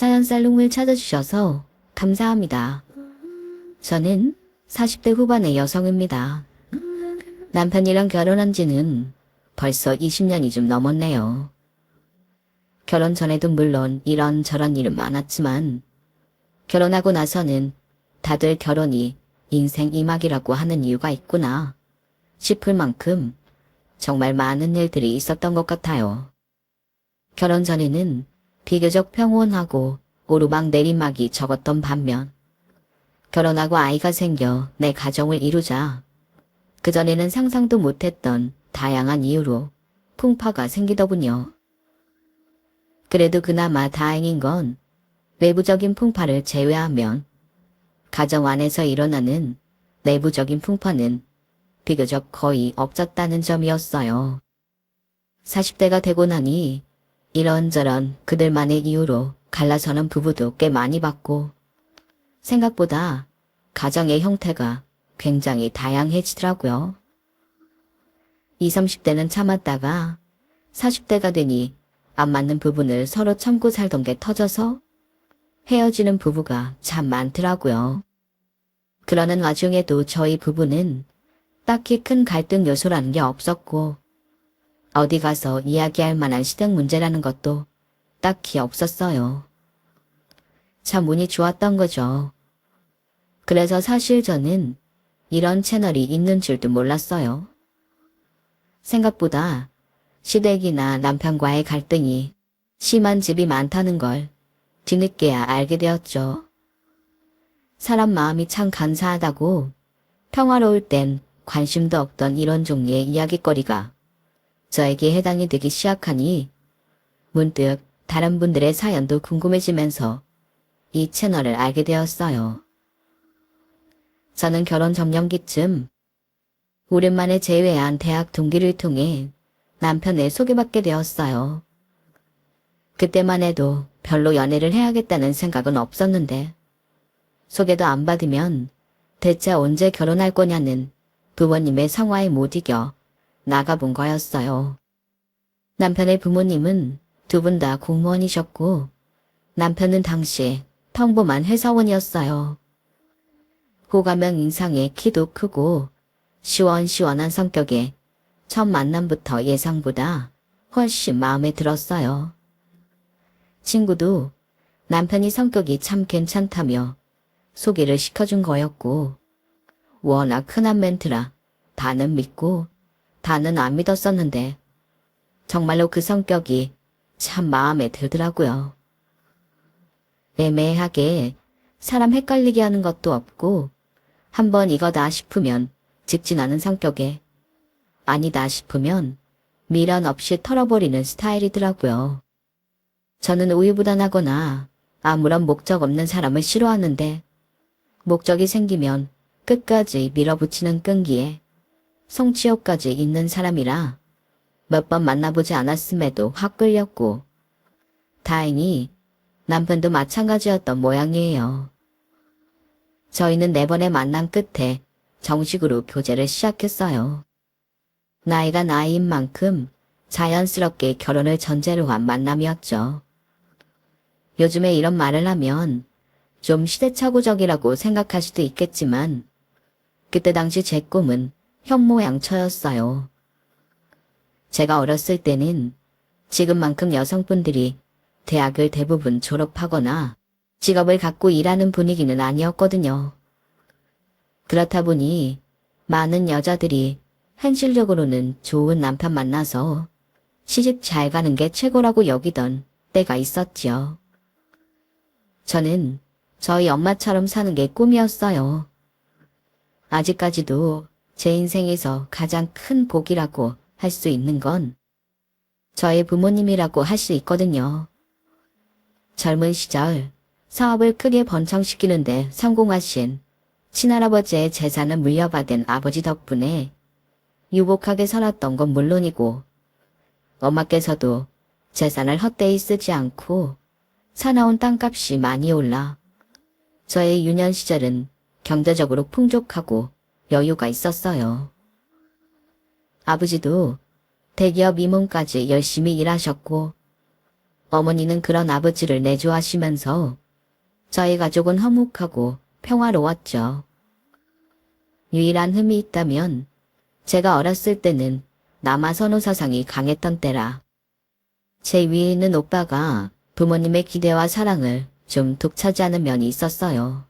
사연살롱을 찾아주셔서 감사합니다. 저는 40대 후반의 여성입니다. 남편이랑 결혼한 지는 벌써 20년이 좀 넘었네요. 결혼 전에도 물론 이런저런 일은 많았지만 결혼하고 나서는 다들 결혼이 인생 이막이라고 하는 이유가 있구나 싶을 만큼 정말 많은 일들이 있었던 것 같아요. 결혼 전에는 비교적 평온하고 오르막 내리막이 적었던 반면 결혼하고 아이가 생겨 내 가정을 이루자 그전에는 상상도 못했던 다양한 이유로 풍파가 생기더군요. 그래도 그나마 다행인 건 외부적인 풍파를 제외하면 가정 안에서 일어나는 내부적인 풍파는 비교적 거의 없었다는 점이었어요. 40대가 되고 나니 이런저런 그들만의 이유로 갈라서는 부부도 꽤 많이 봤고 생각보다 가정의 형태가 굉장히 다양해지더라고요. 20, 30대는 참았다가 40대가 되니 안 맞는 부분을 서로 참고 살던 게 터져서 헤어지는 부부가 참 많더라고요. 그러는 와중에도 저희 부부는 딱히 큰 갈등 요소라는 게 없었고 어디 가서 이야기할 만한 시댁 문제라는 것도 딱히 없었어요. 참 운이 좋았던 거죠. 그래서 사실 저는 이런 채널이 있는 줄도 몰랐어요. 생각보다 시댁이나 남편과의 갈등이 심한 집이 많다는 걸 뒤늦게야 알게 되었죠. 사람 마음이 참 간사하다고 평화로울 땐 관심도 없던 이런 종류의 이야깃거리가 저에게 해당이 되기 시작하니 문득 다른 분들의 사연도 궁금해지면서 이 채널을 알게 되었어요. 저는 결혼 정년기쯤 오랜만에 재회한 대학 동기를 통해 남편을 소개받게 되었어요. 그때만 해도 별로 연애를 해야겠다는 생각은 없었는데 소개도 안 받으면 대체 언제 결혼할 거냐는 부모님의 성화에 못 이겨 나가본 거였어요. 남편의 부모님은 두 분 다 공무원이셨고 남편은 당시 평범한 회사원이었어요. 호감형 인상에 키도 크고 시원시원한 성격에 첫 만남부터 예상보다 훨씬 마음에 들었어요. 친구도 남편이 성격이 참 괜찮다며 소개를 시켜준 거였고 워낙 흔한 멘트라 다는 믿고 다는 안 믿었었는데 정말로 그 성격이 참 마음에 들더라고요. 애매하게 사람 헷갈리게 하는 것도 없고 한번 이거다 싶으면 직진하는 성격에 아니다 싶으면 미련 없이 털어버리는 스타일이더라고요. 저는 우유부단하거나 아무런 목적 없는 사람을 싫어하는데 목적이 생기면 끝까지 밀어붙이는 끈기에 성취욕까지 있는 사람이라 몇 번 만나보지 않았음에도 확 끌렸고 다행히 남편도 마찬가지였던 모양이에요. 저희는 4번의 만남 끝에 정식으로 교제를 시작했어요. 나이가 나이인 만큼 자연스럽게 결혼을 전제로 한 만남이었죠. 요즘에 이런 말을 하면 좀 시대착오적이라고 생각할 수도 있겠지만 그때 당시 제 꿈은 현모양처였어요. 제가 어렸을 때는 지금만큼 여성분들이 대학을 대부분 졸업하거나 직업을 갖고 일하는 분위기는 아니었거든요. 그렇다 보니 많은 여자들이 현실적으로는 좋은 남편 만나서 시집 잘 가는 게 최고라고 여기던 때가 있었지요. 저는 저희 엄마처럼 사는 게 꿈이었어요. 아직까지도 제 인생에서 가장 큰 복이라고 할 수 있는 건 저의 부모님이라고 할 수 있거든요. 젊은 시절 사업을 크게 번창시키는데 성공하신 친할아버지의 재산을 물려받은 아버지 덕분에 유복하게 살았던 건 물론이고 엄마께서도 재산을 헛되이 쓰지 않고 사나운 땅값이 많이 올라 저의 유년 시절은 경제적으로 풍족하고 여유가 있었어요. 아버지도 대기업 임원까지 열심히 일하셨고 어머니는 그런 아버지를 내조하시면서 저희 가족은 화목하고 평화로웠죠. 유일한 흠이 있다면 제가 어렸을 때는 남아선호 사상이 강했던 때라. 제 위에 있는 오빠가 부모님의 기대와 사랑을 좀 독차지하는 면이 있었어요.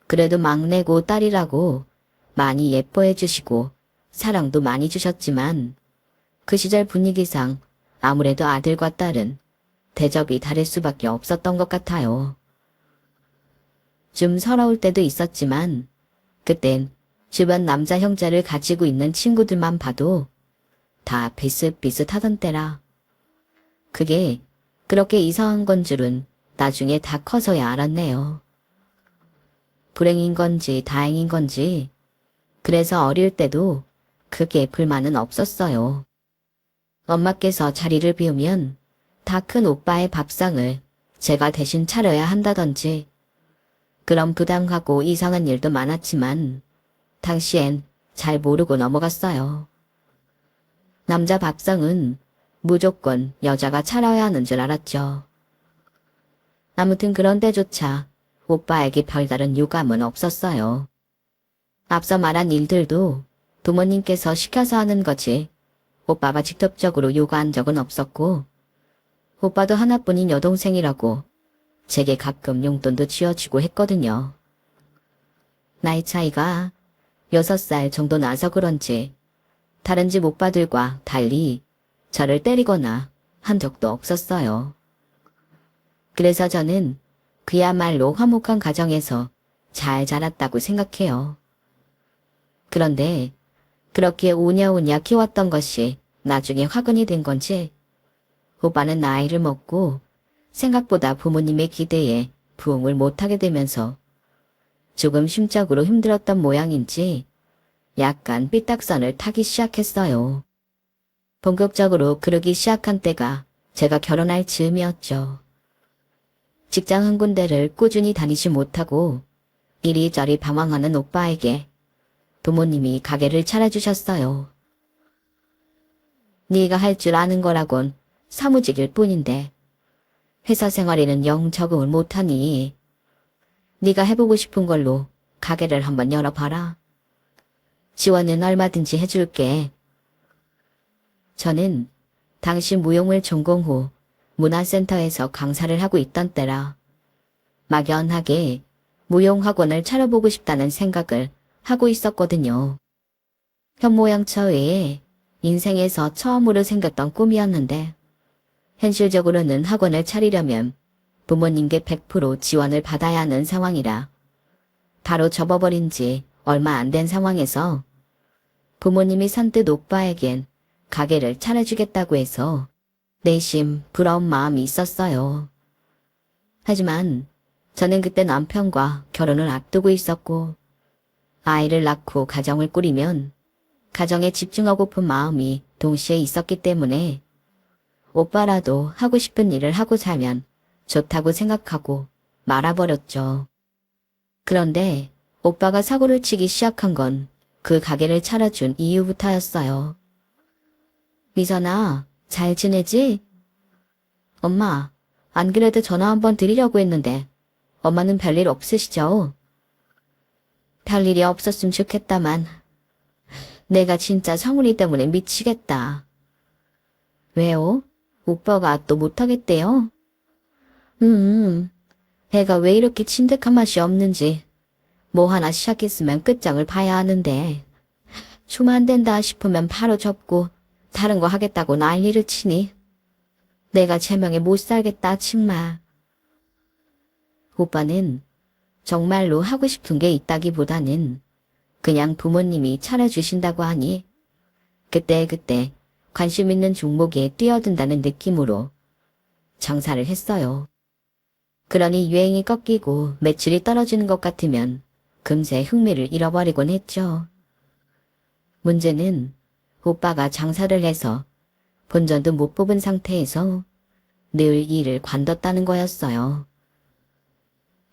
그래도 막내고 딸이라고 많이 예뻐해 주시고 사랑도 많이 주셨지만 그 시절 분위기상 아무래도 아들과 딸은 대접이 다를 수밖에 없었던 것 같아요. 좀 서러울 때도 있었지만 그땐 주변 남자 형제를 가지고 있는 친구들만 봐도 다 비슷비슷하던 때라. 그게 그렇게 이상한 건 줄은 나중에 다 커서야 알았네요. 불행인 건지 다행인 건지 그래서 어릴 때도 크게 불만은 없었어요. 엄마께서 자리를 비우면 다 큰 오빠의 밥상을 제가 대신 차려야 한다던지 그런 부당하고 이상한 일도 많았지만 당시엔 잘 모르고 넘어갔어요. 남자 밥상은 무조건 여자가 차려야 하는 줄 알았죠. 아무튼 그런 데조차 오빠에게 별다른 유감은 없었어요. 앞서 말한 일들도 부모님께서 시켜서 하는 거지 오빠가 직접적으로 요구한 적은 없었고 오빠도 하나뿐인 여동생이라고 제게 가끔 용돈도 쥐어주고 했거든요. 나이 차이가 6살 정도 나서 그런지 다른 집 오빠들과 달리 저를 때리거나 한 적도 없었어요. 그래서 저는 그야말로 화목한 가정에서 잘 자랐다고 생각해요. 그런데 그렇게 오냐오냐 키웠던 것이 나중에 화근이 된 건지 오빠는 나이를 먹고 생각보다 부모님의 기대에 부응을 못하게 되면서 조금 심적으로 힘들었던 모양인지 약간 삐딱선을 타기 시작했어요. 본격적으로 그러기 시작한 때가 제가 결혼할 즈음이었죠. 직장 한 군데를 꾸준히 다니지 못하고 이리저리 방황하는 오빠에게 부모님이 가게를 차려주셨어요. 네가 할 줄 아는 거라곤 사무직일 뿐인데 회사 생활에는 영 적응을 못하니 네가 해보고 싶은 걸로 가게를 한번 열어봐라. 지원은 얼마든지 해줄게. 저는 당시 무용을 전공 후 문화센터에서 강사를 하고 있던 때라 막연하게 무용학원을 차려보고 싶다는 생각을 하고 있었거든요. 현모양처 외에 인생에서 처음으로 생겼던 꿈이었는데 현실적으로는 학원을 차리려면 부모님께 100% 지원을 받아야 하는 상황이라 바로 접어버린 지 얼마 안 된 상황에서 부모님이 선뜻 오빠에겐 가게를 차려주겠다고 해서 내심 부러운 마음이 있었어요. 하지만 저는 그때 남편과 결혼을 앞두고 있었고 아이를 낳고 가정을 꾸리면 가정에 집중하고픈 마음이 동시에 있었기 때문에 오빠라도 하고 싶은 일을 하고 살면 좋다고 생각하고 말아버렸죠. 그런데 오빠가 사고를 치기 시작한 건 그 가게를 차려준 이후부터였어요. 미선아, 잘 지내지? 엄마, 안 그래도 전화 한번 드리려고 했는데 엄마는 별일 없으시죠? 별일이 없었으면 좋겠다만 내가 진짜 성훈이 때문에 미치겠다. 왜요? 오빠가 또 못하겠대요? 애가 왜 이렇게 진득한 맛이 없는지 뭐 하나 시작했으면 끝장을 봐야 하는데 좀 안 된다 싶으면 바로 접고 다른 거 하겠다고 난리를 치니 내가 제명에 못 살겠다 정말. 오빠는 정말로 하고 싶은 게 있다기보다는 그냥 부모님이 차려주신다고 하니 그때 관심 있는 종목에 뛰어든다는 느낌으로 장사를 했어요. 그러니 유행이 꺾이고 매출이 떨어지는 것 같으면 금세 흥미를 잃어버리곤 했죠. 문제는 오빠가 장사를 해서 본전도 못 뽑은 상태에서 늘 일을 관뒀다는 거였어요.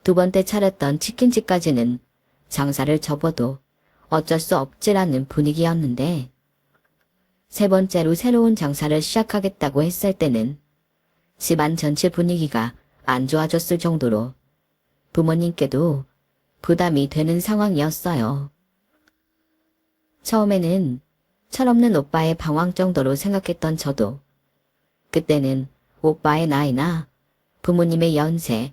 두 번째 차렸던 치킨집까지는 장사를 접어도 어쩔 수 없지라는 분위기였는데 세 번째로 새로운 장사를 시작하겠다고 했을 때는 집안 전체 분위기가 안 좋아졌을 정도로 부모님께도 부담이 되는 상황이었어요. 처음에는 철없는 오빠의 방황 정도로 생각했던 저도 그때는 오빠의 나이나 부모님의 연세,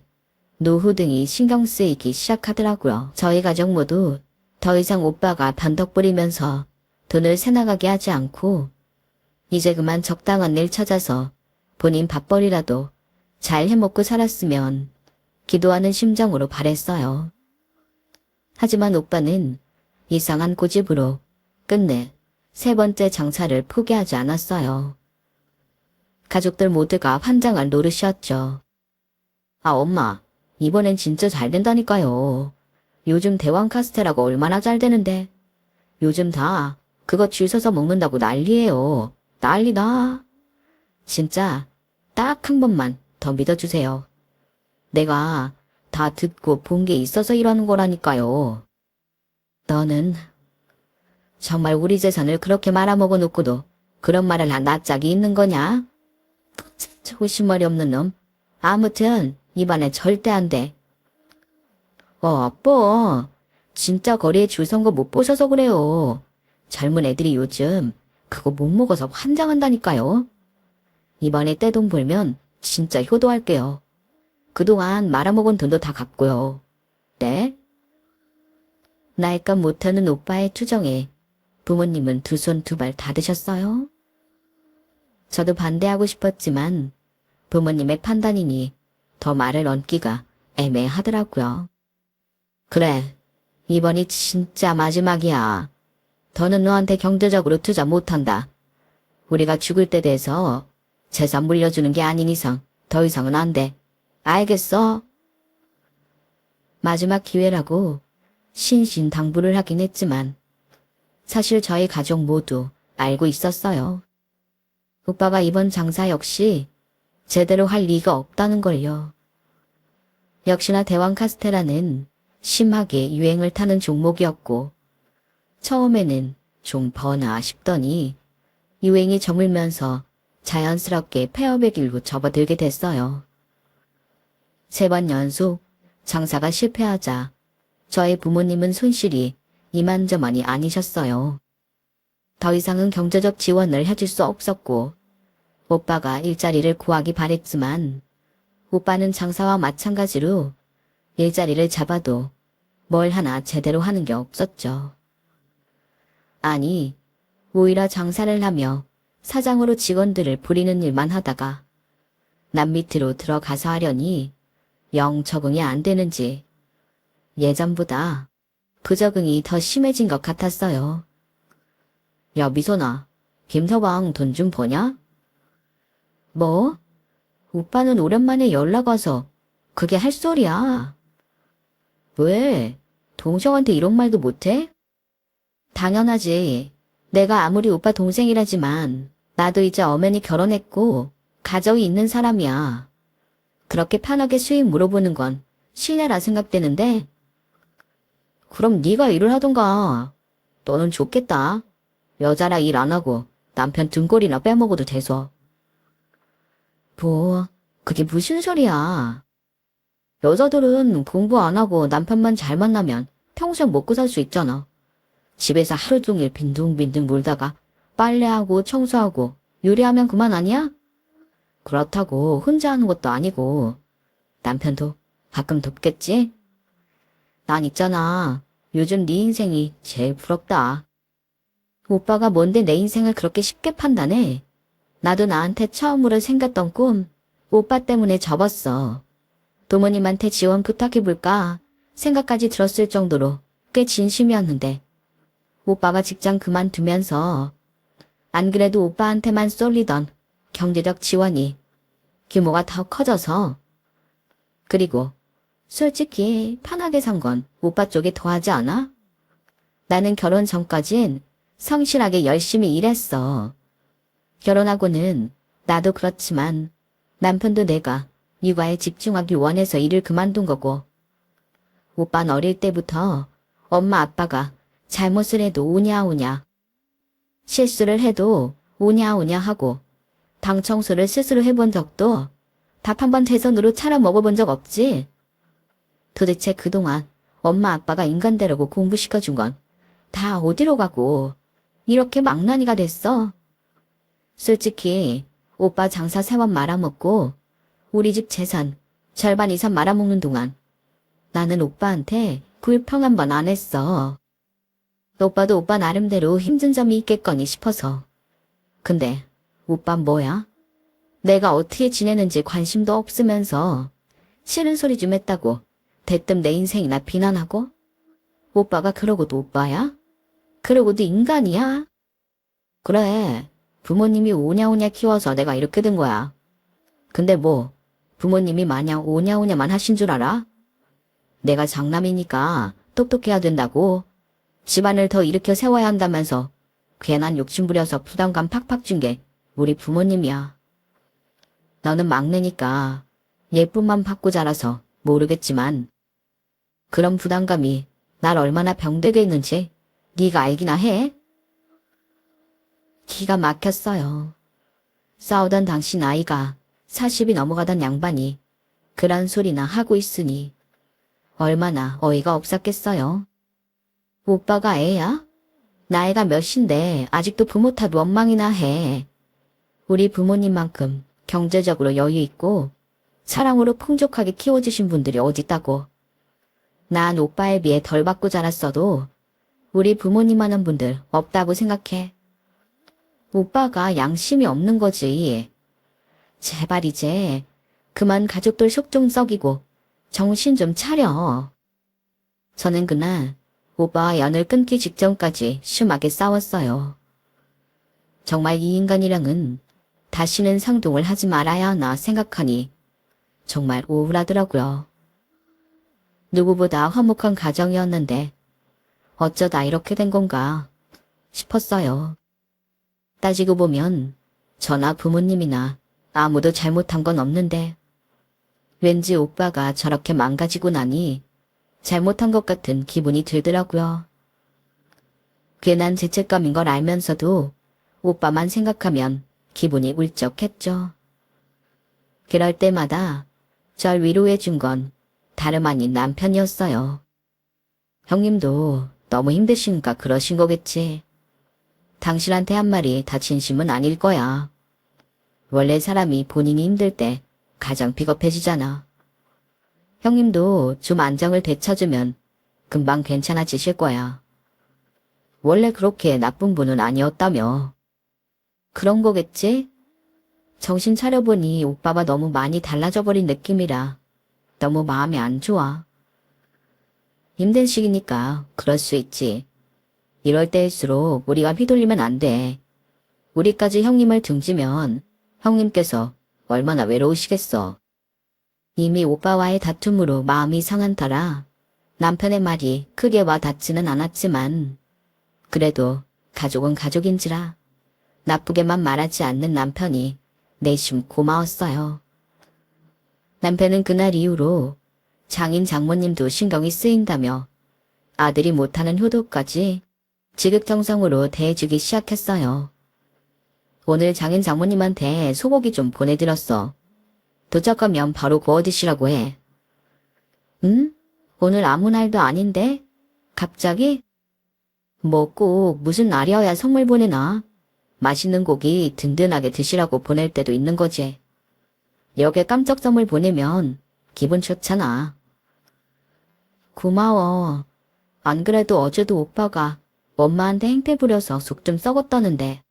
노후 등이 신경 쓰이기 시작하더라고요. 저희 가족 모두 더 이상 오빠가 변덕 부리면서 돈을 새나가게 하지 않고 이제 그만 적당한 일 찾아서 본인 밥벌이라도 잘 해먹고 살았으면 기도하는 심정으로 바랬어요. 하지만 오빠는 이상한 고집으로 끝내 3번째 장사를 포기하지 않았어요. 가족들 모두가 환장할 노릇이었죠. 아, 엄마, 이번엔 진짜 잘 된다니까요. 요즘 대왕 카스테라가 얼마나 잘 되는데. 요즘 다 그거 줄 서서 먹는다고 난리예요. 난리다. 진짜 딱 한 번만 더 믿어주세요. 내가 다 듣고 본 게 있어서 이러는 거라니까요. 너는 정말 우리 재산을 그렇게 말아먹어 놓고도 그런 말을 한 낯짝이 있는 거냐? 호심머리 없는 놈. 아무튼 이번에 절대 안 돼. 아빠. 진짜 거리에 줄 선 거 못 보셔서 그래요. 젊은 애들이 요즘 그거 못 먹어서 환장한다니까요. 이번에 떼돈 벌면 진짜 효도할게요. 그동안 말아먹은 돈도 다 갚고요. 네? 나이값 못하는 오빠의 투정에 부모님은 두 손 두 발 다 드셨어요? 저도 반대하고 싶었지만 부모님의 판단이니 더 말을 얹기가 애매하더라고요. 그래, 이번이 진짜 마지막이야. 더는 너한테 경제적으로 투자 못한다. 우리가 죽을 때 돼서 재산 물려주는 게 아닌 이상 더 이상은 안 돼. 알겠어? 마지막 기회라고 신신당부를 하긴 했지만 사실 저희 가족 모두 알고 있었어요. 오빠가 이번 장사 역시 제대로 할 리가 없다는 걸요. 역시나 대왕 카스테라는 심하게 유행을 타는 종목이었고 처음에는 좀 버나 싶더니 유행이 저물면서 자연스럽게 폐업의 길로 접어들게 됐어요. 3번 연속 장사가 실패하자 저희 부모님은 손실이 이만저만이 아니셨어요. 더 이상은 경제적 지원을 해줄 수 없었고 오빠가 일자리를 구하기 바랬지만 오빠는 장사와 마찬가지로 일자리를 잡아도 뭘 하나 제대로 하는 게 없었죠. 아니, 오히려 장사를 하며 사장으로 직원들을 부리는 일만 하다가 남 밑으로 들어가서 하려니 영 적응이 안 되는지 예전보다 부적응이 더 심해진 것 같았어요. 야, 미선아, 김서방 돈 좀 버냐? 뭐? 오빠는 오랜만에 연락 와서 그게 할 소리야. 왜? 동생한테 이런 말도 못해? 당연하지. 내가 아무리 오빠 동생이라지만 나도 이제 엄연히 결혼했고 가정이 있는 사람이야. 그렇게 편하게 수입 물어보는 건 신뢰라 생각되는데 그럼 네가 일을 하던가. 너는 좋겠다. 여자라 일 안 하고 남편 등골이나 빼먹어도 돼서. 뭐, 그게 무슨 소리야. 여자들은 공부 안 하고 남편만 잘 만나면 평생 먹고 살 수 있잖아. 집에서 하루 종일 빈둥빈둥 놀다가 빨래하고 청소하고 요리하면 그만 아니야? 그렇다고 혼자 하는 것도 아니고 남편도 가끔 돕겠지? 난 있잖아. 요즘 네 인생이 제일 부럽다. 오빠가 뭔데 내 인생을 그렇게 쉽게 판단해? 나도 나한테 처음으로 생겼던 꿈 오빠 때문에 접었어. 부모님한테 지원 부탁해볼까 생각까지 들었을 정도로 꽤 진심이었는데 오빠가 직장 그만두면서 안 그래도 오빠한테만 쏠리던 경제적 지원이 규모가 더 커져서 그리고 솔직히 편하게 산 건 오빠 쪽에 더하지 않아? 나는 결혼 전까진 성실하게 열심히 일했어. 결혼하고는 나도 그렇지만 남편도 내가 육아에 집중하기 원해서 일을 그만둔 거고 오빠는 어릴 때부터 엄마 아빠가 잘못을 해도 오냐오냐 실수를 해도 오냐오냐 하고 방 청소를 스스로 해본 적도 밥 한 번 제 손으로 차려 먹어본 적 없지? 도대체 그동안 엄마 아빠가 인간대로고 공부시켜준 건 다 어디로 가고 이렇게 망나니가 됐어? 솔직히 오빠 장사 세원 말아먹고 우리 집 재산 절반 이상 말아먹는 동안 나는 오빠한테 불평 한 번 안 했어. 오빠도 오빠 나름대로 힘든 점이 있겠거니 싶어서. 근데 오빤 뭐야? 내가 어떻게 지내는지 관심도 없으면서 싫은 소리 좀 했다고 대뜸 내 인생이나 비난하고? 오빠가 그러고도 오빠야? 그러고도 인간이야? 그래, 부모님이 오냐오냐 키워서 내가 이렇게 된 거야. 근데 뭐 부모님이 마냥 오냐오냐만 하신 줄 알아? 내가 장남이니까 똑똑해야 된다고 집안을 더 일으켜 세워야 한다면서 괜한 욕심부려서 부담감 팍팍 준 게 우리 부모님이야. 너는 막내니까 예쁨만 받고 자라서 모르겠지만 그런 부담감이 날 얼마나 병되게 했는지 네가 알기나 해? 기가 막혔어요. 싸우던 당신 아이가 40이 넘어가던 양반이 그런 소리나 하고 있으니 얼마나 어이가 없었겠어요. 오빠가 애야? 나이가 몇인데 아직도 부모 탓 원망이나 해. 우리 부모님만큼 경제적으로 여유 있고 사랑으로 풍족하게 키워주신 분들이 어딨다고. 난 오빠에 비해 덜 받고 자랐어도 우리 부모님 하는 분들 없다고 생각해. 오빠가 양심이 없는 거지. 제발 이제 그만 가족들 속 좀 썩이고 정신 좀 차려. 저는 그날 오빠와 연을 끊기 직전까지 심하게 싸웠어요. 정말 이 인간이랑은 다시는 상동을 하지 말아야 하나 생각하니 정말 우울하더라고요. 누구보다 화목한 가정이었는데 어쩌다 이렇게 된 건가 싶었어요. 따지고 보면 저나 부모님이나 아무도 잘못한 건 없는데 왠지 오빠가 저렇게 망가지고 나니 잘못한 것 같은 기분이 들더라고요. 괜한 죄책감인 걸 알면서도 오빠만 생각하면 기분이 울적했죠. 그럴 때마다 절 위로해 준 건 다름 아닌 남편이었어요. 형님도 너무 힘드시니까 그러신 거겠지. 당신한테 한 말이 다 진심은 아닐 거야. 원래 사람이 본인이 힘들 때 가장 비겁해지잖아. 형님도 좀 안정을 되찾으면 금방 괜찮아지실 거야. 원래 그렇게 나쁜 분은 아니었다며. 그런 거겠지? 정신 차려보니 오빠가 너무 많이 달라져 버린 느낌이라 너무 마음이 안 좋아. 힘든 시기니까 그럴 수 있지. 이럴 때일수록 우리가 휘둘리면 안 돼. 우리까지 형님을 등지면 형님께서 얼마나 외로우시겠어. 이미 오빠와의 다툼으로 마음이 상한 터라 남편의 말이 크게 와 닿지는 않았지만 그래도 가족은 가족인지라 나쁘게만 말하지 않는 남편이 내심 고마웠어요. 남편은 그날 이후로 장인 장모님도 신경이 쓰인다며 아들이 못하는 효도까지 지극정성으로 대해주기 시작했어요. 오늘 장인 장모님한테 소고기 좀 보내드렸어. 도착하면 바로 구워 드시라고 해. 응? 오늘 아무 날도 아닌데? 갑자기? 뭐 꼭 무슨 날이어야 선물 보내나? 맛있는 고기 든든하게 드시라고 보낼 때도 있는 거지. 여기에 깜짝 선물 보내면 기분 좋잖아. 고마워. 안 그래도 어제도 오빠가 엄마한테 행패 부려서 속 좀 썩었다는데.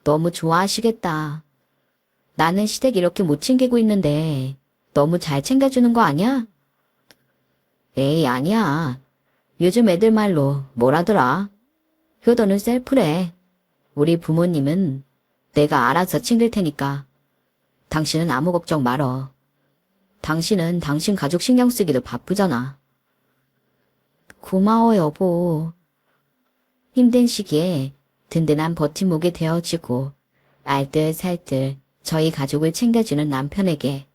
너무 좋아하시겠다. 나는 시댁 이렇게 못 챙기고 있는데 너무 잘 챙겨주는 거 아니야? 에이, 아니야. 요즘 애들 말로 뭐라더라? 효도는 셀프래. 우리 부모님은 내가 알아서 챙길 테니까 당신은 아무 걱정 말어. 당신은 당신 가족 신경 쓰기도 바쁘잖아. 고마워, 여보. 힘든 시기에 든든한 버팀목이 되어주고 알뜰살뜰 저희 가족을 챙겨주는 남편에게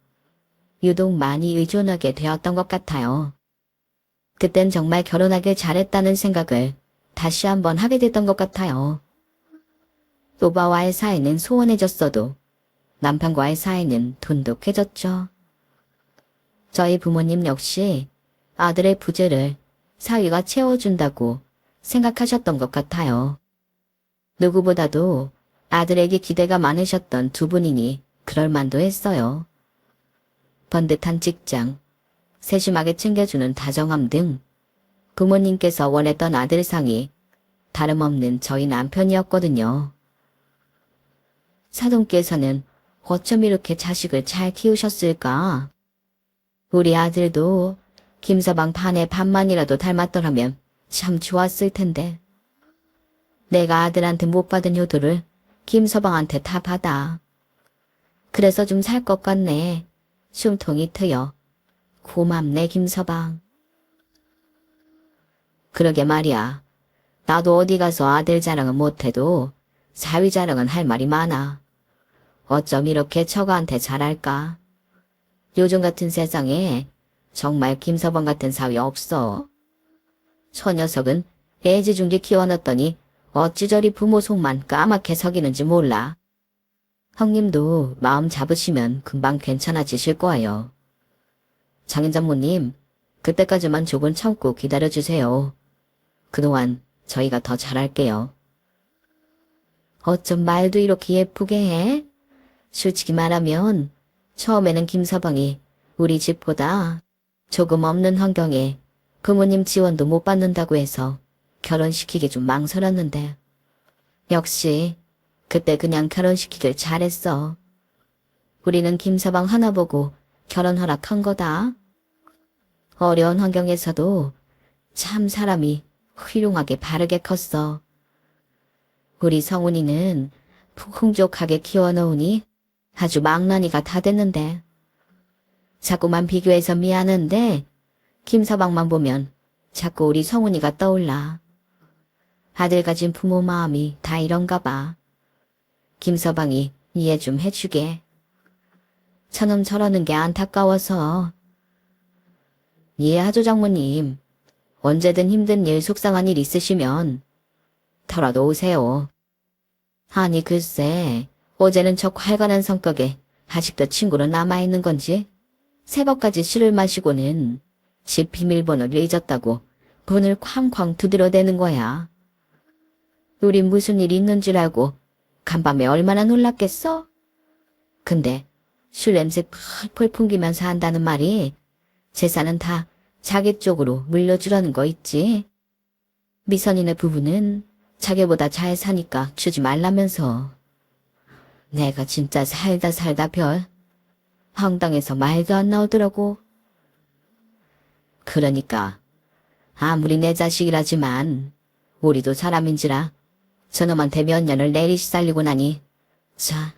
유독 많이 의존하게 되었던 것 같아요. 그땐 정말 결혼하길 잘했다는 생각을 다시 한번 하게 됐던 것 같아요. 오빠와의 사이는 소원해졌어도 남편과의 사이는 돈독해졌죠. 저희 부모님 역시 아들의 부재를 사위가 채워준다고 생각하셨던 것 같아요. 누구보다도 아들에게 기대가 많으셨던 두 분이니 그럴만도 했어요. 번듯한 직장, 세심하게 챙겨주는 다정함 등 부모님께서 원했던 아들상이 다름없는 저희 남편이었거든요. 사돈께서는 어쩜 이렇게 자식을 잘 키우셨을까? 우리 아들도 김서방 반의 반만이라도 닮았더라면 참 좋았을 텐데. 내가 아들한테 못 받은 효도를 김서방한테 다 받아. 그래서 좀 살 것 같네. 숨통이 트여. 고맙네 김서방. 그러게 말이야. 나도 어디 가서 아들 자랑은 못해도 사위 자랑은 할 말이 많아. 어쩜 이렇게 처가한테 잘할까? 요즘 같은 세상에 정말 김서방 같은 사위 없어. 저 녀석은 애지중지 키워놨더니 어찌 저리 부모 속만 까맣게 석이는지 몰라. 형님도 마음 잡으시면 금방 괜찮아지실 거예요. 장인장모님, 그때까지만 조금 참고 기다려주세요. 그동안 저희가 더 잘할게요. 어쩜 말도 이렇게 예쁘게 해? 솔직히 말하면 처음에는 김서방이 우리 집보다 조금 없는 환경에 부모님 지원도 못 받는다고 해서 결혼시키기 좀 망설였는데 역시 그때 그냥 결혼시키길 잘했어. 우리는 김서방 하나 보고 결혼 허락한 거다. 어려운 환경에서도 참 사람이 훌륭하게 바르게 컸어. 우리 성훈이는 풍족하게 키워놓으니 아주 망나니가 다 됐는데 자꾸만 비교해서 미안한데 김서방만 보면 자꾸 우리 성훈이가 떠올라. 아들 가진 부모 마음이 다 이런가 봐. 김서방이 이해 좀 해주게. 저놈 저러는 게 안타까워서. 이해하죠 장모님. 언제든 힘든 일 속상한 일 있으시면 털어도 오세요. 아니 글쎄 어제는 저 활간한 성격에 아직도 친구로 남아있는 건지 새벽까지 술을 마시고는 집 비밀번호를 잊었다고 문을 쾅쾅 두드려대는 거야. 우린 무슨 일이 있는 줄 알고 간밤에 얼마나 놀랐겠어? 근데 술 냄새 펄펄 풍기면서 한다는 말이 재산은 다 자기 쪽으로 물려주라는 거 있지. 미선이네 부부는 자기보다 잘 사니까 주지 말라면서. 내가 진짜 살다 별 황당해서 말도 안 나오더라고. 그러니까 아무리 내 자식이라지만 우리도 사람인지라 저놈한테 몇 년을 내리시살리고 나니 자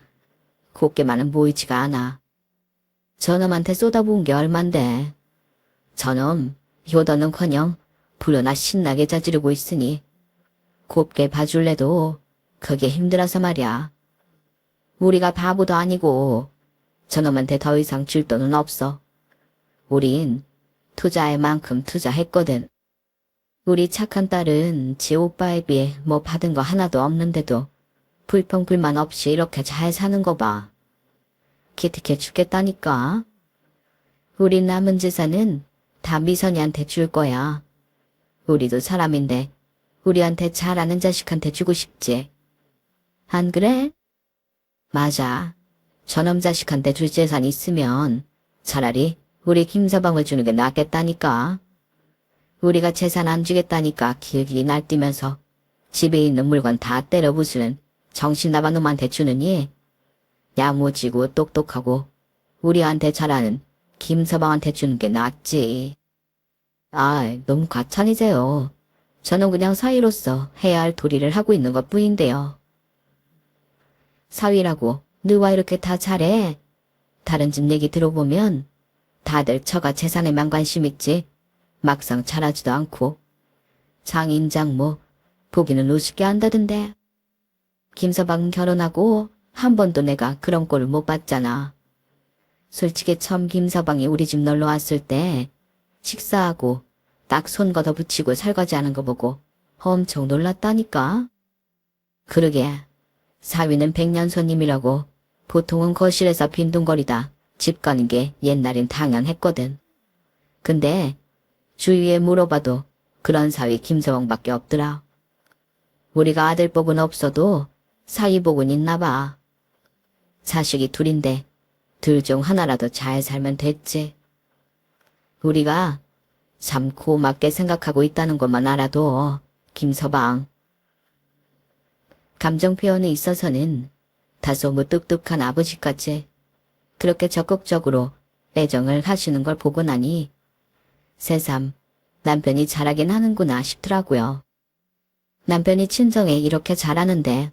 곱게만은 보이지가 않아. 저놈한테 쏟아부은 게 얼만데 저놈 효도는커녕 불어나 신나게 자지르고 있으니 곱게 봐줄래도 그게 힘들어서 말이야. 우리가 바보도 아니고 저놈한테 더 이상 줄 돈은 없어. 우린 투자할 만큼 투자했거든. 우리 착한 딸은 지 오빠에 비해 뭐 받은 거 하나도 없는데도 불평불만 없이 이렇게 잘 사는 거 봐. 기특해 죽겠다니까. 우리 남은 재산은 다 미선이한테 줄 거야. 우리도 사람인데 우리한테 잘하는 자식한테 주고 싶지. 안 그래? 맞아. 저놈 자식한테 줄 재산 있으면 차라리 우리 김서방을 주는 게 낫겠다니까. 우리가 재산 안 주겠다니까 길길이 날뛰면서 집에 있는 물건 다 때려 부수는 정신나간 놈한테 주느니 야무지고 똑똑하고 우리한테 잘하는 김서방한테 주는 게 낫지. 아, 너무 과찬이세요. 저는 그냥 사위로서 해야 할 도리를 하고 있는 것 뿐인데요. 사위라고 누가 이렇게 다 잘해? 다른 집 얘기 들어보면 다들 처가 재산에만 관심 있지 막상 잘하지도 않고 장인 장모 보기는 우습게 한다던데. 김서방은 결혼하고 한 번도 내가 그런 꼴을 못 봤잖아. 솔직히 처음 김서방이 우리 집 놀러 왔을 때 식사하고 딱 손 걷어붙이고 설거지하는 거 보고 엄청 놀랐다니까. 그러게 사위는 백년 손님이라고 보통은 거실에서 빈둥거리다 집 가는 게 옛날엔 당연했거든. 근데 주위에 물어봐도 그런 사위 김서방밖에 없더라. 우리가 아들복은 없어도 사위복은 있나 봐. 자식이 둘인데 둘 중 하나라도 잘 살면 됐지. 우리가 참 고맙게 생각하고 있다는 것만 알아도 김서방. 감정 표현에 있어서는 다소 무뚝뚝한 아버지까지 그렇게 적극적으로 애정을 하시는 걸 보고 나니 새삼 남편이 잘하긴 하는구나 싶더라고요. 남편이 친정에 이렇게 잘하는데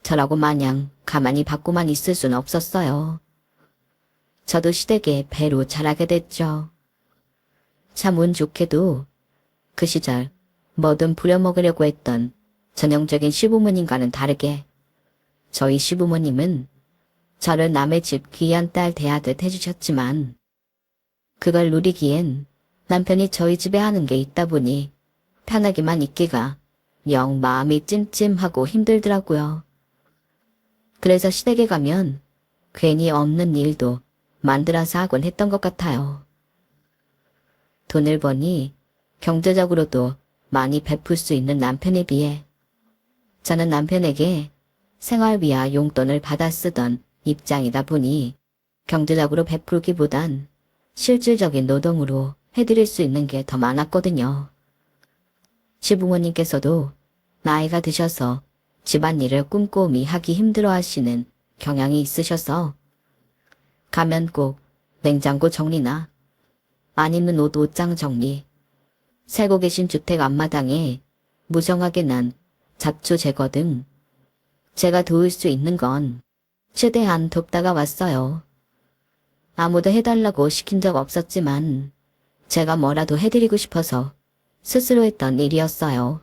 저라고 마냥 가만히 받고만 있을 순 없었어요. 저도 시댁에 배로 자라게 됐죠. 참 운 좋게도 그 시절 뭐든 부려먹으려고 했던 전형적인 시부모님과는 다르게 저희 시부모님은 저를 남의 집 귀한 딸 대하듯 해주셨지만 그걸 누리기엔 남편이 저희 집에 하는 게 있다 보니 편하게만 있기가 영 마음이 찜찜하고 힘들더라고요. 그래서 시댁에 가면 괜히 없는 일도 만들어서 하곤 했던 것 같아요. 돈을 버니 경제적으로도 많이 베풀 수 있는 남편에 비해 저는 남편에게 생활비와 용돈을 받아 쓰던 입장이다 보니 경제적으로 베풀기보단 실질적인 노동으로 해드릴 수 있는 게 더 많았거든요. 시부모님께서도 나이가 드셔서 집안일을 꼼꼼히 하기 힘들어 하시는 경향이 있으셔서 가면 꼭 냉장고 정리나 안 입는 옷 옷장 정리, 살고 계신 주택 앞마당에 무정하게 난 잡초 제거 등 제가 도울 수 있는 건 최대한 돕다가 왔어요. 아무도 해달라고 시킨 적 없었지만 제가 뭐라도 해드리고 싶어서 스스로 했던 일이었어요.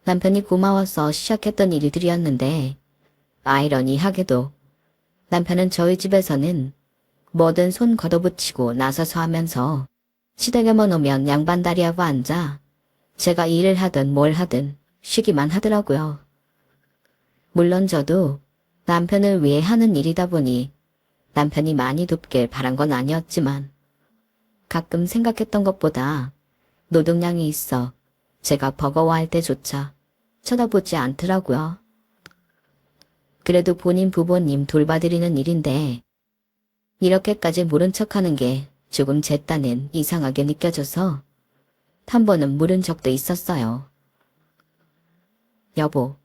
남편이 고마워서 시작했던 일들이었는데 아이러니하게도 남편은 저희 집에서는 뭐든 손 걷어붙이고 나서서 하면서 시댁에만 오면 양반다리하고 앉아 제가 일을 하든 뭘 하든 쉬기만 하더라고요. 물론 저도 남편을 위해 하는 일이다 보니 남편이 많이 돕길 바란 건 아니었지만 가끔 생각했던 것보다 노동량이 있어 제가 버거워할 때조차 쳐다보지 않더라고요. 그래도 본인 부모님 돌봐드리는 일인데 이렇게까지 모른 척하는 게 조금 제 딴엔 이상하게 느껴져서 한 번은 물은 적도 있었어요. 여보,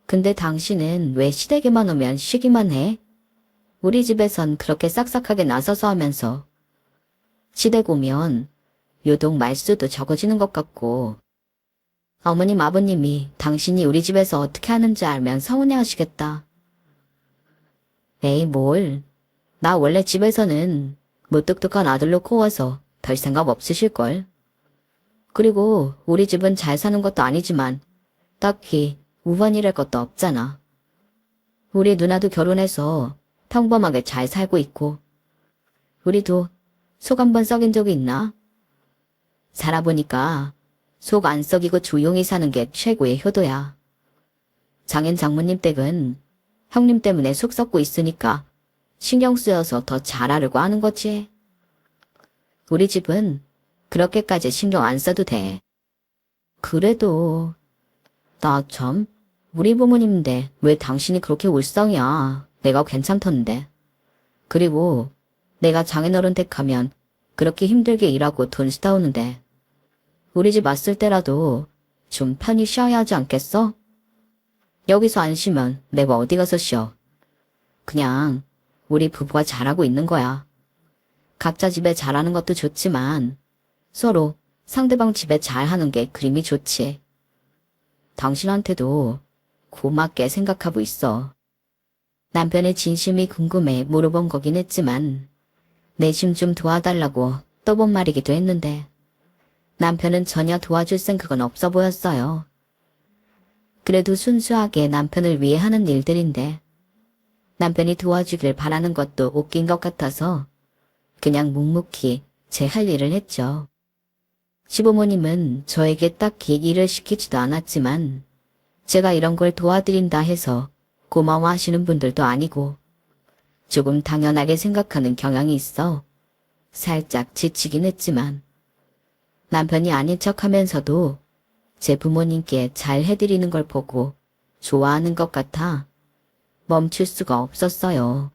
근데 당신은 왜 시댁에만 오면 쉬기만 해? 우리 집에선 그렇게 싹싹하게 나서서 하면서 시댁 오면 유독 말수도 적어지는 것 같고 어머님 아버님이 당신이 우리 집에서 어떻게 하는지 알면 서운해하시겠다. 에이 뭘, 나 원래 집에서는 무뚝뚝한 아들로 커워서 별 생각 없으실걸. 그리고 우리 집은 잘 사는 것도 아니지만 딱히 우환이랄 것도 없잖아. 우리 누나도 결혼해서 평범하게 잘 살고 있고 우리도 속 한 번 썩인 적이 있나? 살아보니까 속 안 썩이고 조용히 사는 게 최고의 효도야. 장인 장모님 댁은 형님 때문에 속 썩고 있으니까 신경 쓰여서 더 잘하려고 하는 거지. 우리 집은 그렇게까지 신경 안 써도 돼. 그래도 나 참 우리 부모님인데 왜 당신이 그렇게 울썽이야. 내가 괜찮던데. 그리고 내가 장인어른 댁 가면 그렇게 힘들게 일하고 돈 쓰다오는데 우리 집 왔을 때라도 좀 편히 쉬어야 하지 않겠어? 여기서 안 쉬면 내가 어디 가서 쉬어. 그냥 우리 부부가 잘하고 있는 거야. 각자 집에 잘하는 것도 좋지만 서로 상대방 집에 잘하는 게 그림이 좋지. 당신한테도 고맙게 생각하고 있어. 남편의 진심이 궁금해 물어본 거긴 했지만 내심 좀 도와달라고 떠본 말이기도 했는데 남편은 전혀 도와줄 생각은 없어 보였어요. 그래도 순수하게 남편을 위해 하는 일들인데 남편이 도와주길 바라는 것도 웃긴 것 같아서 그냥 묵묵히 제 할 일을 했죠. 시부모님은 저에게 딱히 일을 시키지도 않았지만 제가 이런 걸 도와드린다 해서 고마워하시는 분들도 아니고 조금 당연하게 생각하는 경향이 있어 살짝 지치긴 했지만 남편이 아닌 척하면서도 제 부모님께 잘 해드리는 걸 보고 좋아하는 것 같아 멈출 수가 없었어요.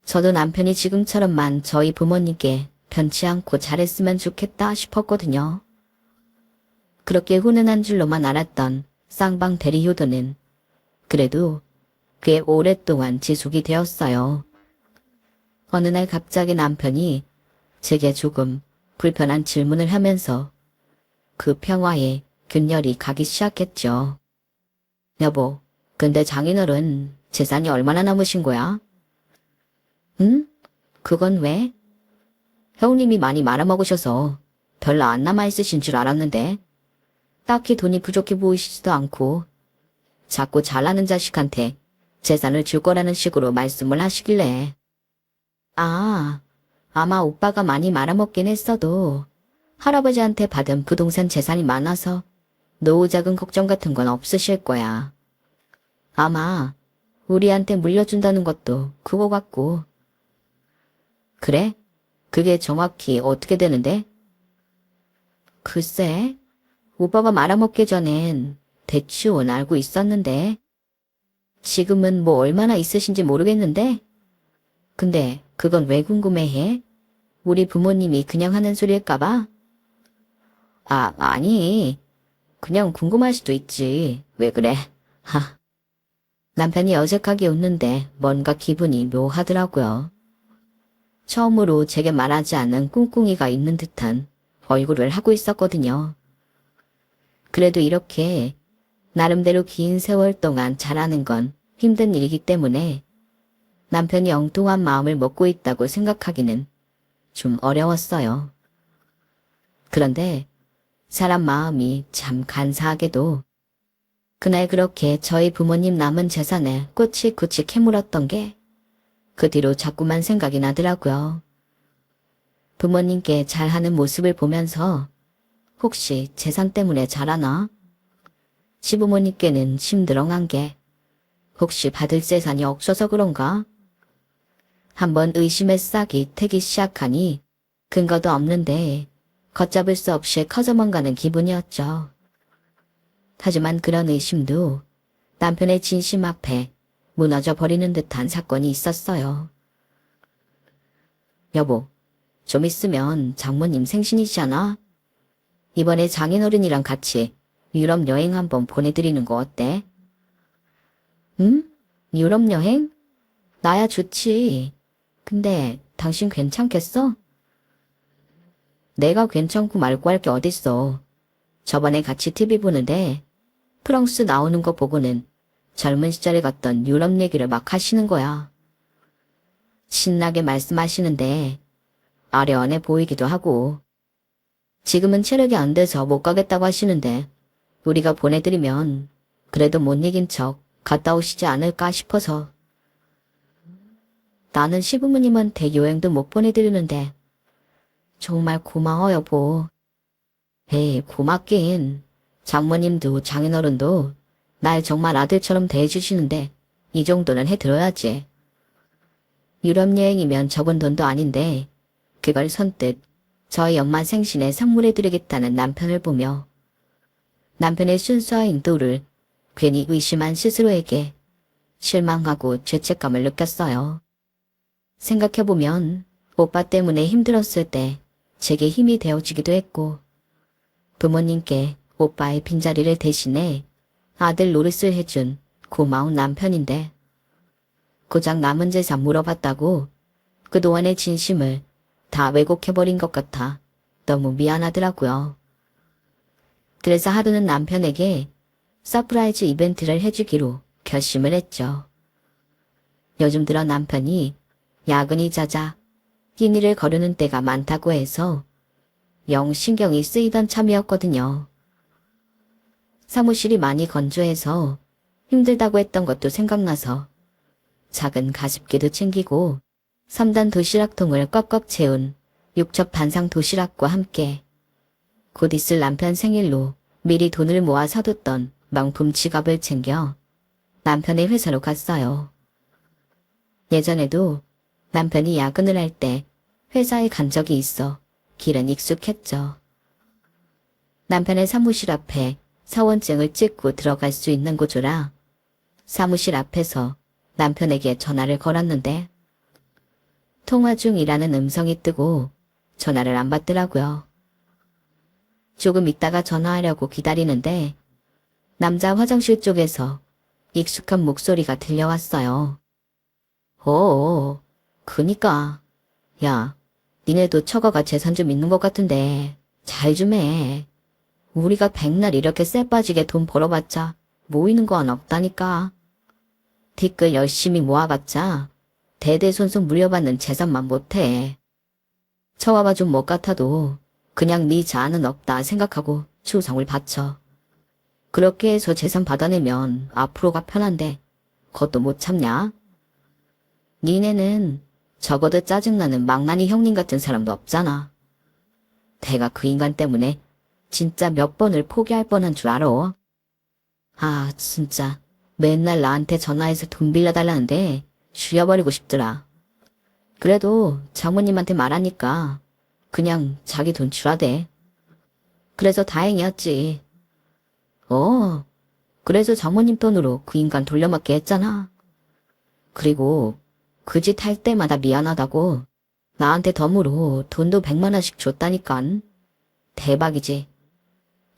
저도 남편이 지금처럼만 저희 부모님께 변치 않고 잘했으면 좋겠다 싶었거든요. 그렇게 훈훈한 줄로만 알았던 쌍방 대리 효도는 그래도 꽤 오랫동안 지속이 되었어요. 어느 날 갑자기 남편이 제게 조금 불편한 질문을 하면서 그 평화에 균열이 가기 시작했죠. 여보, 근데 장인어른 재산이 얼마나 남으신 거야? 응? 그건 왜? 형님이 많이 말아먹으셔서 별로 안 남아있으신 줄 알았는데 딱히 돈이 부족해 보이시지도 않고 자꾸 잘나는 자식한테 재산을 줄 거라는 식으로 말씀을 하시길래 아, 아마 오빠가 많이 말아먹긴 했어도 할아버지한테 받은 부동산 재산이 많아서 노후 자금 걱정 같은 건 없으실 거야. 아마 우리한테 물려준다는 것도 그거 같고. 그래? 그게 정확히 어떻게 되는데? 글쎄, 오빠가 말아먹기 전엔 대충 알고 있었는데 지금은 뭐 얼마나 있으신지 모르겠는데 근데 그건 왜 궁금해해? 우리 부모님이 그냥 하는 소리일까봐? 아니. 그냥 궁금할 수도 있지. 왜 그래? 하. 남편이 어색하게 웃는데 뭔가 기분이 묘하더라고요. 처음으로 제게 말하지 않은 꿍꿍이가 있는 듯한 얼굴을 하고 있었거든요. 그래도 이렇게 나름대로 긴 세월 동안 잘하는 건 힘든 일이기 때문에 남편이 엉뚱한 마음을 먹고 있다고 생각하기는 좀 어려웠어요. 그런데 사람 마음이 참 간사하게도 그날 그렇게 저희 부모님 남은 재산에 꼬치꼬치 캐물었던 게 그 뒤로 자꾸만 생각이 나더라고요. 부모님께 잘하는 모습을 보면서 혹시 재산 때문에 잘하나? 시부모님께는 심드렁한 게 혹시 받을 재산이 없어서 그런가? 한번 의심의 싹이 트기 시작하니 근거도 없는데 걷잡을 수 없이 커져만 가는 기분이었죠. 하지만 그런 의심도 남편의 진심 앞에 무너져 버리는 듯한 사건이 있었어요. 여보, 좀 있으면 장모님 생신이시잖아. 이번에 장인어른이랑 같이 유럽 여행 한번 보내드리는 거 어때? 응? 유럽 여행? 나야 좋지. 근데 당신 괜찮겠어? 내가 괜찮고 말고 할 게 어딨어. 저번에 같이 TV 보는데 프랑스 나오는 거 보고는 젊은 시절에 갔던 유럽 얘기를 막 하시는 거야. 신나게 말씀하시는데 아련해 보이기도 하고 지금은 체력이 안 돼서 못 가겠다고 하시는데 우리가 보내드리면 그래도 못 이긴 척 갔다 오시지 않을까 싶어서. 나는 시부모님한테 여행도 못 보내드리는데 정말 고마워 여보. 에이 고맙긴. 장모님도 장인어른도 날 정말 아들처럼 대해주시는데 이 정도는 해드려야지. 유럽 여행이면 적은 돈도 아닌데 그걸 선뜻 저희 엄마 생신에 선물해드리겠다는 남편을 보며 남편의 순수한 인도를 괜히 의심한 스스로에게 실망하고 죄책감을 느꼈어요. 생각해보면 오빠 때문에 힘들었을 때 제게 힘이 되어주기도 했고 부모님께 오빠의 빈자리를 대신해 아들 노릇을 해준 고마운 남편인데 고작 남은 재산 물어봤다고 그동안의 진심을 다 왜곡해버린 것 같아 너무 미안하더라고요. 그래서 하루는 남편에게 서프라이즈 이벤트를 해주기로 결심을 했죠. 요즘 들어 남편이 야근이 잦아 흰 일을 거르는 때가 많다고 해서 영 신경이 쓰이던 참이었거든요. 사무실이 많이 건조해서 힘들다고 했던 것도 생각나서 작은 가습기도 챙기고 3단 도시락통을 꽉꽉 채운 육첩 반상 도시락과 함께 곧 있을 남편 생일로 미리 돈을 모아 사뒀던 명품 지갑을 챙겨 남편의 회사로 갔어요. 예전에도 남편이 야근을 할 때 회사에 간 적이 있어 길은 익숙했죠. 남편의 사무실 앞에 사원증을 찍고 들어갈 수 있는 구조라 사무실 앞에서 남편에게 전화를 걸었는데 통화 중이라는 음성이 뜨고 전화를 안 받더라고요. 조금 있다가 전화하려고 기다리는데 남자 화장실 쪽에서 익숙한 목소리가 들려왔어요. 어어, 그니까. 야, 니네도 처가가 재산 좀 있는 것 같은데 잘 좀 해. 우리가 백날 이렇게 쎄 빠지게 돈 벌어봤자 모이는 건 없다니까. 티끌 열심히 모아봤자 대대손손 물려받는 재산만 못해. 처가가 좀 못 같아도 그냥 네 자아는 없다 생각하고 추성을 바쳐. 그렇게 해서 재산 받아내면 앞으로가 편한데 그것도 못 참냐? 니네는 적어도 짜증나는 망나니 형님 같은 사람도 없잖아. 내가 그 인간 때문에 진짜 몇 번을 포기할 뻔한 줄 알아? 아, 진짜 맨날 나한테 전화해서 돈 빌려달라는데 죽여버리고 싶더라. 그래도 장모님한테 말하니까 그냥 자기 돈 주라대. 그래서 다행이었지. 그래서 장모님 돈으로 그 인간 돌려막게 했잖아. 그리고 그 짓 할 때마다 미안하다고 나한테 덤으로 돈도 100만 원씩 줬다니깐. 대박이지.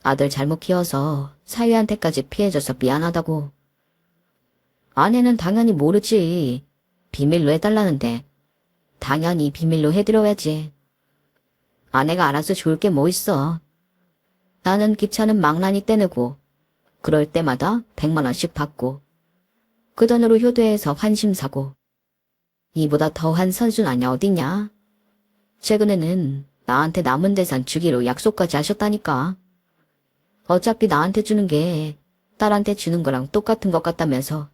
아들 잘못 키워서 사위한테까지 피해줘서 미안하다고. 아내는 당연히 모르지. 비밀로 해달라는데 당연히 비밀로 해드려야지. 아내가 알아서 좋을 게 뭐 있어. 나는 귀찮은 망나니 떼내고 그럴 때마다 100만 원씩 받고 그 돈으로 효도해서 환심 사고 이보다 더한 선순환이 어디냐. 최근에는 나한테 남은 재산 주기로 약속까지 하셨다니까. 어차피 나한테 주는 게 딸한테 주는 거랑 똑같은 것 같다면서.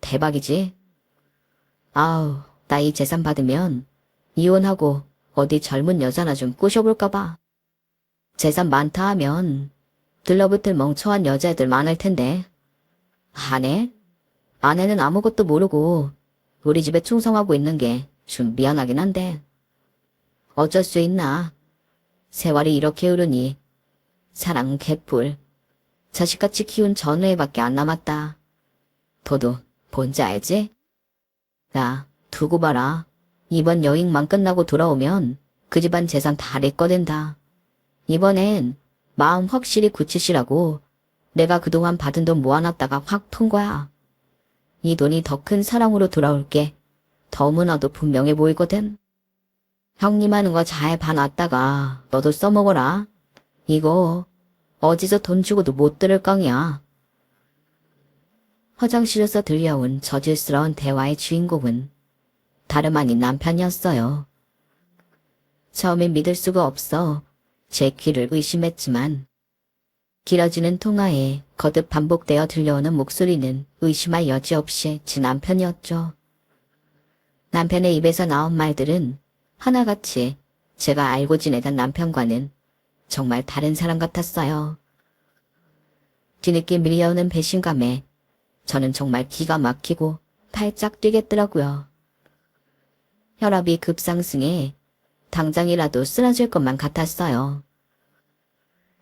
대박이지? 아우, 나 이 재산 받으면 이혼하고 어디 젊은 여자나 좀 꼬셔볼까 봐. 재산 많다 하면 들러붙을 멍청한 여자애들 많을 텐데. 아내? 아내는 아무것도 모르고 우리 집에 충성하고 있는 게 좀 미안하긴 한데. 어쩔 수 있나. 세월이 이렇게 흐르니 사랑은 개뿔. 자식같이 키운 전우애밖에 안 남았다. 도도 뭔지 알지? 나 두고 봐라. 이번 여행만 끝나고 돌아오면 그 집안 재산 다 내 거 된다. 이번엔 마음 확실히 굳히시라고 내가 그동안 받은 돈 모아놨다가 확 푼 거야. 이 돈이 더 큰 사랑으로 돌아올게. 너무나도 분명해 보이거든. 형님 하는 거 잘 봐놨다가 너도 써먹어라. 이거 어디서 돈 주고도 못 들을 깡이야. 화장실에서 들려온 저질스러운 대화의 주인공은 다름 아닌 남편이었어요. 처음엔 믿을 수가 없어 제 귀를 의심했지만 길어지는 통화에 거듭 반복되어 들려오는 목소리는 의심할 여지 없이 제 남편이었죠. 남편의 입에서 나온 말들은 하나같이 제가 알고 지내던 남편과는 정말 다른 사람 같았어요. 뒤늦게 밀려오는 배신감에 저는 정말 기가 막히고 팔짝 뛰겠더라고요. 혈압이 급상승해 당장이라도 쓰러질 것만 같았어요.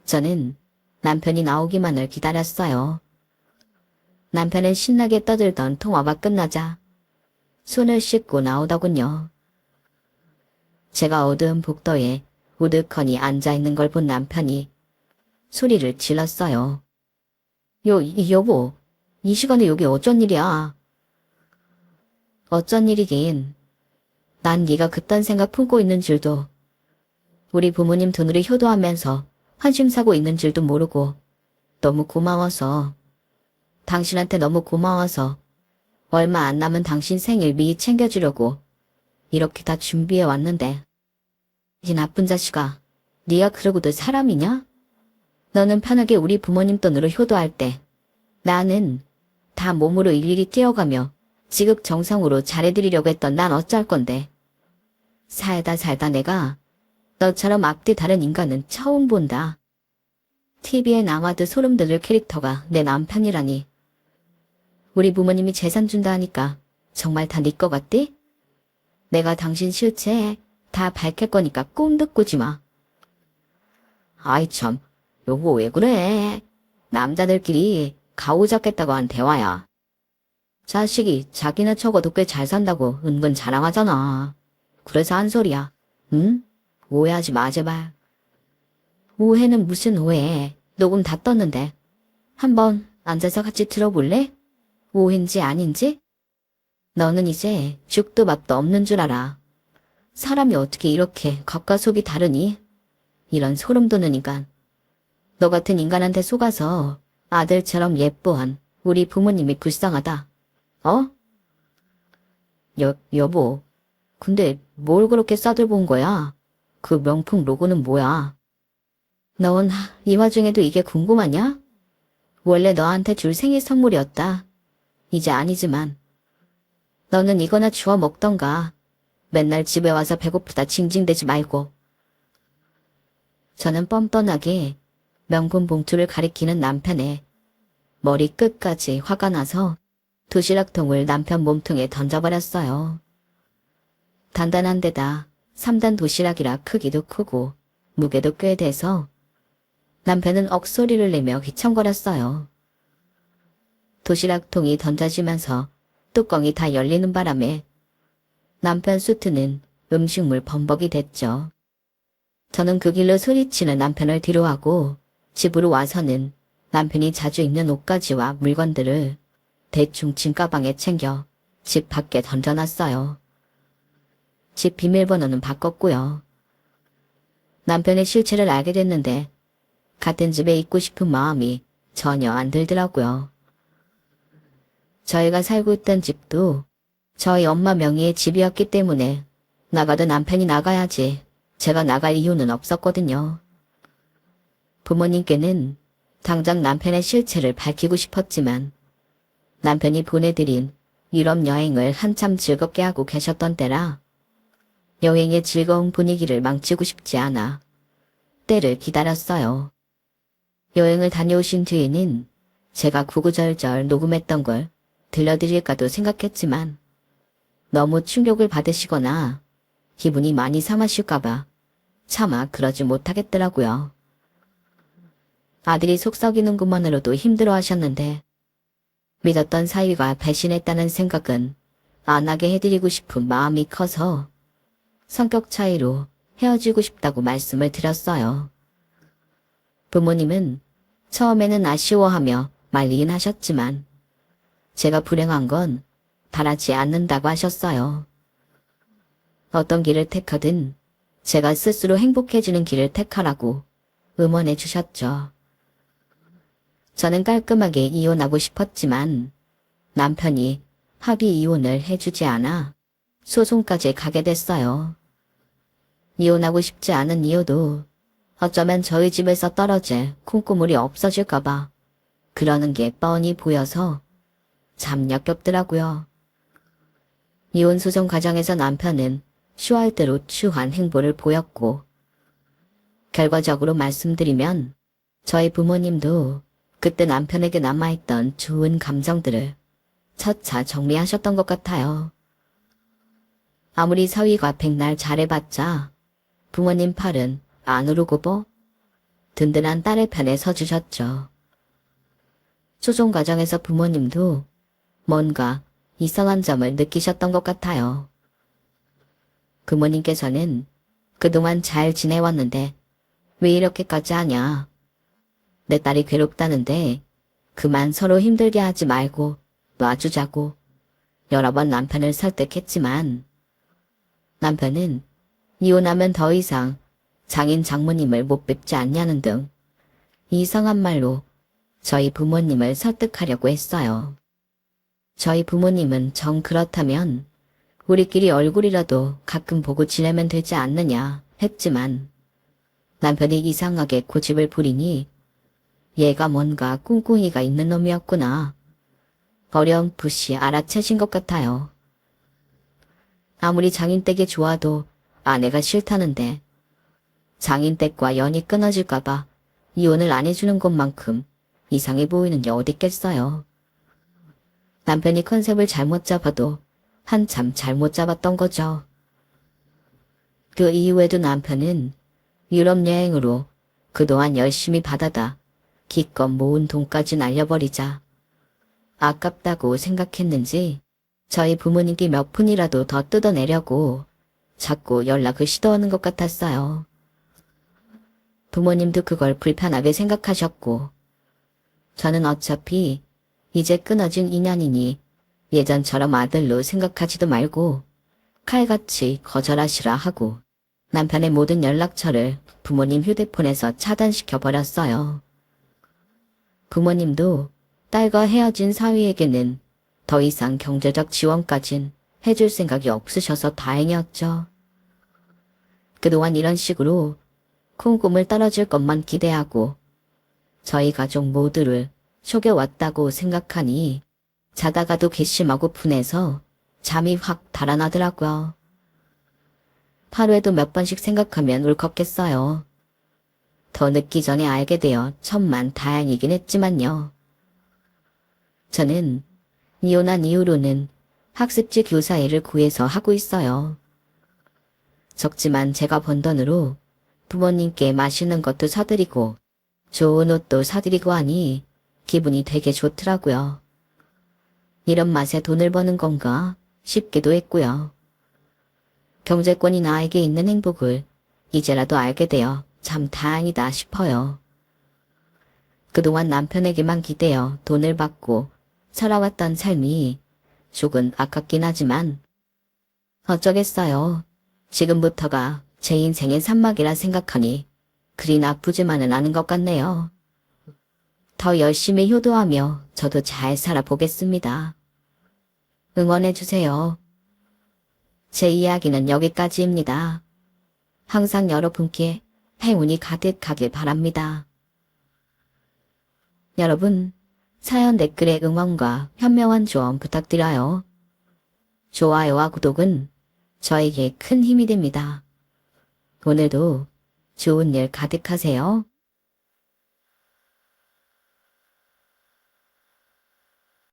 저는 남편이 나오기만을 기다렸어요. 남편은 신나게 떠들던 통화가 끝나자 손을 씻고 나오더군요. 제가 어두운 복도에 우두커니 앉아있는 걸 본 남편이 소리를 질렀어요. 여보, 이 시간에 여기 어쩐 일이야? 어쩐 일이긴. 난 네가 그딴 생각 품고 있는 줄도, 우리 부모님 돈으로 효도하면서 환심 사고 있는 줄도 모르고 너무 고마워서, 당신한테 너무 고마워서 얼마 안 남은 당신 생일 미리 챙겨주려고 이렇게 다 준비해 왔는데. 이 나쁜 자식아, 네가 그러고도 사람이냐? 너는 편하게 우리 부모님 돈으로 효도할 때 나는 다 몸으로 일일이 뛰어가며 지극정성으로 잘해드리려고 했던 난 어쩔 건데. 살다 내가 너처럼 앞뒤 다른 인간은 처음 본다. TV에 나와도 소름 돋을 캐릭터가 내 남편이라니. 우리 부모님이 재산 준다 하니까 정말 다 네 거 같디? 내가 당신 실체 다 밝힐 거니까 꿈도 꾸지 마. 아이 참, 여보 왜 그래? 남자들끼리 가오 잡겠다고 한 대화야. 자식이 자기는 적어도 꽤 잘 산다고 은근 자랑하잖아. 그래서 한 소리야. 응? 오해하지 마 제발. 오해는 무슨 오해. 녹음 다 떴는데. 한번 앉아서 같이 들어볼래? 오해인지 아닌지? 너는 이제 죽도 밥도 없는 줄 알아. 사람이 어떻게 이렇게 겉과 속이 다르니? 이런 소름 돋는 인간. 너 같은 인간한테 속아서 아들처럼 예뻐한 우리 부모님이 불쌍하다. 어? 여보. 근데 뭘 그렇게 싸들본 거야? 그 명품 로고는 뭐야? 넌 이 와중에도 이게 궁금하냐? 원래 너한테 줄 생일 선물이었다. 이제 아니지만. 너는 이거나 주워 먹던가. 맨날 집에 와서 배고프다 징징대지 말고. 저는 뻔뻔하게 명품 봉투를 가리키는 남편의 머리 끝까지 화가 나서 도시락통을 남편 몸통에 던져버렸어요. 단단한 데다 3단 도시락이라 크기도 크고 무게도 꽤 돼서 남편은 억소리를 내며 휘청거렸어요. 도시락통이 던져지면서 뚜껑이 다 열리는 바람에 남편 수트는 음식물 범벅이 됐죠. 저는 그 길로 소리치는 남편을 뒤로하고 집으로 와서는 남편이 자주 입는 옷가지와 물건들을 대충 짐가방에 챙겨 집 밖에 던져놨어요. 집 비밀번호는 바꿨고요. 남편의 실체를 알게 됐는데 같은 집에 있고 싶은 마음이 전혀 안 들더라고요. 저희가 살고 있던 집도 저희 엄마 명의의 집이었기 때문에 나가도 남편이 나가야지 제가 나갈 이유는 없었거든요. 부모님께는 당장 남편의 실체를 밝히고 싶었지만 남편이 보내드린 유럽 여행을 한참 즐겁게 하고 계셨던 때라 여행의 즐거운 분위기를 망치고 싶지 않아 때를 기다렸어요. 여행을 다녀오신 뒤에는 제가 구구절절 녹음했던 걸 들려드릴까도 생각했지만 너무 충격을 받으시거나 기분이 많이 상하실까봐 차마 그러지 못하겠더라고요. 아들이 속 썩이는 것만으로도 힘들어하셨는데 믿었던 사위가 배신했다는 생각은 안 하게 해드리고 싶은 마음이 커서 성격 차이로 헤어지고 싶다고 말씀을 드렸어요. 부모님은 처음에는 아쉬워하며 말리긴 하셨지만 제가 불행한 건 바라지 않는다고 하셨어요. 어떤 길을 택하든 제가 스스로 행복해지는 길을 택하라고 응원해 주셨죠. 저는 깔끔하게 이혼하고 싶었지만 남편이 합의 이혼을 해주지 않아 소송까지 가게 됐어요. 이혼하고 싶지 않은 이유도 어쩌면 저희 집에서 떨어질 콩고물이 없어질까봐 그러는 게 뻔히 보여서 참 역겹더라고요. 이혼 소송 과정에서 남편은 취할 대로 취한 행보를 보였고 결과적으로 말씀드리면 저희 부모님도 그때 남편에게 남아있던 좋은 감정들을 차차 정리하셨던 것 같아요. 아무리 사위가 백날 잘해봤자 부모님 팔은 안 오르고 뭐 든든한 딸의 편에 서주셨죠. 소송 과정에서 부모님도 뭔가 이상한 점을 느끼셨던 것 같아요. 부모님께서는 그동안 잘 지내왔는데 왜 이렇게까지 하냐. 내 딸이 괴롭다는데 그만 서로 힘들게 하지 말고 놔주자고 여러 번 남편을 설득했지만 남편은 이혼하면 더 이상 장인 장모님을 못 뵙지 않냐는 등 이상한 말로 저희 부모님을 설득하려고 했어요. 저희 부모님은 정 그렇다면 우리끼리 얼굴이라도 가끔 보고 지내면 되지 않느냐 했지만 남편이 이상하게 고집을 부리니 얘가 뭔가 꿍꿍이가 있는 놈이었구나. 어렴풋이 알아채신 것 같아요. 아무리 장인댁이 좋아도 아내가 싫다는데 장인댁과 연이 끊어질까봐 이혼을 안 해주는 것만큼 이상해 보이는 게 어딨겠어요. 남편이 컨셉을 잘못 잡아도 한참 잘못 잡았던 거죠. 그 이후에도 남편은 유럽 여행으로 그동안 열심히 받아다 기껏 모은 돈까지 날려버리자 아깝다고 생각했는지 저희 부모님께 몇 푼이라도 더 뜯어내려고 자꾸 연락을 시도하는 것 같았어요. 부모님도 그걸 불편하게 생각하셨고 저는 어차피 이제 끊어진 인연이니 예전처럼 아들로 생각하지도 말고 칼같이 거절하시라 하고 남편의 모든 연락처를 부모님 휴대폰에서 차단시켜버렸어요. 부모님도 딸과 헤어진 사위에게는 더 이상 경제적 지원까진 해줄 생각이 없으셔서 다행이었죠. 그동안 이런 식으로 콩고물 떨어질 것만 기대하고 저희 가족 모두를 속여왔다고 생각하니 자다가도 괘씸하고 분해서 잠이 확 달아나더라고요. 하루에도 몇 번씩 생각하면 울컥했어요. 더 늦기 전에 알게 되어 천만 다행이긴 했지만요. 저는 이혼한 이후로는 학습지 교사 일을 구해서 하고 있어요. 적지만 제가 번 돈으로 부모님께 맛있는 것도 사드리고 좋은 옷도 사드리고 하니 기분이 되게 좋더라고요. 이런 맛에 돈을 버는 건가 싶기도 했고요. 경제권이 나에게 있는 행복을 이제라도 알게 되어 참 다행이다 싶어요. 그동안 남편에게만 기대어 돈을 받고 살아왔던 삶이 조금 아깝긴 하지만 어쩌겠어요. 지금부터가 제 인생의 산막이라 생각하니 그리 나쁘지만은 않은 것 같네요. 더 열심히 효도하며 저도 잘 살아보겠습니다. 응원해주세요. 제 이야기는 여기까지입니다. 항상 여러분께 행운이 가득하길 바랍니다. 여러분, 사연 댓글에 응원과 현명한 조언 부탁드려요. 좋아요와 구독은 저에게 큰 힘이 됩니다. 오늘도 좋은 일 가득하세요.